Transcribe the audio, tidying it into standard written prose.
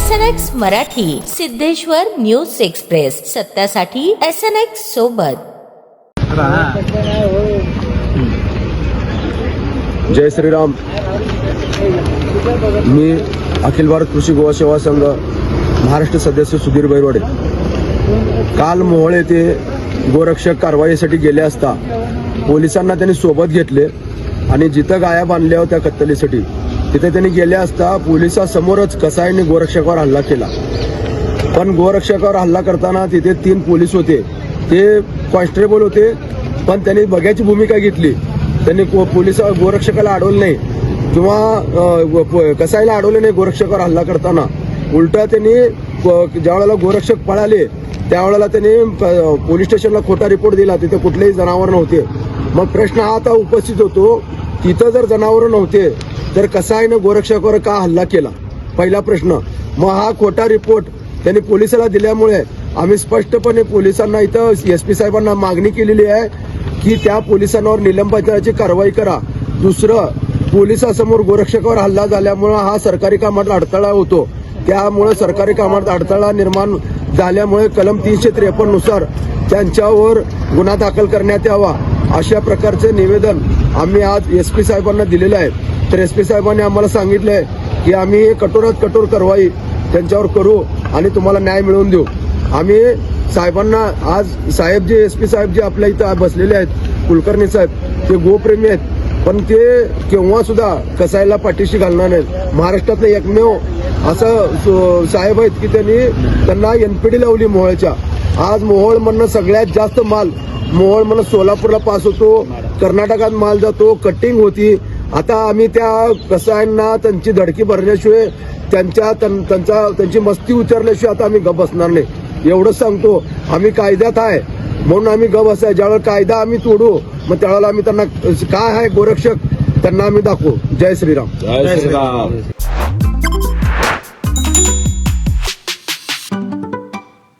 SNX Marathi, Siddheshwar news express, सत्यासाठी SNX सोबत. जय श्रीराम. मी अखिल भारत कृषी गोवा सेवा संघ महाराष्ट्र सदस्य सुधीर बैरवाडे. काल मोहोळ येथे गोरक्षक कारवाईसाठी गेले असता पोलिसांना त्यांनी सोबत घेतले आणि जिथं गाया बांधल्या होत्या कत्तलीसाठी तिथे त्यांनी गेले असता पोलिसांसमोरच कसाईने गोरक्षकावर हल्ला केला. पण गोरक्षकावर हल्ला करताना तिथे 3 पोलीस होते, ते कॉन्स्टेबल होते, पण त्यांनी बघ्याची भूमिका घेतली. त्यांनी गोरक्षकाला अडवलं नाही किंवा कसाईला अडवलं नाही. गोरक्षकावर हल्ला करताना उलटा त्यांनी ज्यावेळेला गोरक्षक पळाले त्यावेळेला त्यांनी पोलीस स्टेशनला खोटा रिपोर्ट दिला. तिथे कुठलेही जनावर नव्हते. मग प्रश्न हा आता उपस्थित होतो, तिथं जर जनावर नव्हते तर कसाईनं गोरक्षकावर का हल्ला केला, पहिला प्रश्न. मग हा खोटा रिपोर्ट त्यांनी पोलिसाला दिल्यामुळे आम्ही स्पष्टपणे पोलिसांना इथं SP साहेबांना मागणी केलेली आहे की त्या पोलिसांवर निलंबनाची कारवाई करा. दुसरं, पोलिसांसमोर गोरक्षकावर हल्ला झाल्यामुळे हा सरकारी कामात अडथळा होतो. त्यामुळे सरकारी कामात अडथळा निर्माण झाल्यामुळे कलम 353 नुसार त्यांच्यावर गुन्हा दाखल करण्यात यावा, अशा प्रकारचे निवेदन आम्ही आज SP साहेबांना दिलेलं आहे. तर SP साहेबांनी आम्हाला सांगितलंय की आम्ही कठोरात कठोर कारवाई त्यांच्यावर करू आणि तुम्हाला न्याय मिळवून देऊ. आम्ही साहेबांना आज साहेब जे SP साहेब जे आपल्या इथं बसलेले आहेत, कुलकर्णी साहेब, ते गोप्रेमी आहेत, पण ते केव्हा सुद्धा कसाईला पाठीशी घालणार नाहीत. महाराष्ट्रातलं एकमेव असं साहेब आहेत की त्यांना NPD लावली मोहोळच्या. आज मोहोळमधनं सगळ्यात जास्त माल मोहोळमधनं सोलापूरला पास होतो, कर्नाटकात माल जातो, कटिंग होती. आता आम्ही त्या कसाईंना त्यांची धडकी भरल्याशिवाय त्यांची मस्ती उचरल्याशिवाय आता आम्ही गप बसणार नाही, एवढंच सांगतो. आम्ही कायद्यात आहे म्हणून आम्ही गप बसाय. ज्यावेळेला कायदा आम्ही तोडू मग त्यावेळेला आम्ही त्यांना काय आहे गोरक्षक त्यांना आम्ही दाखवू. जय श्रीराम. जय श्रीराम.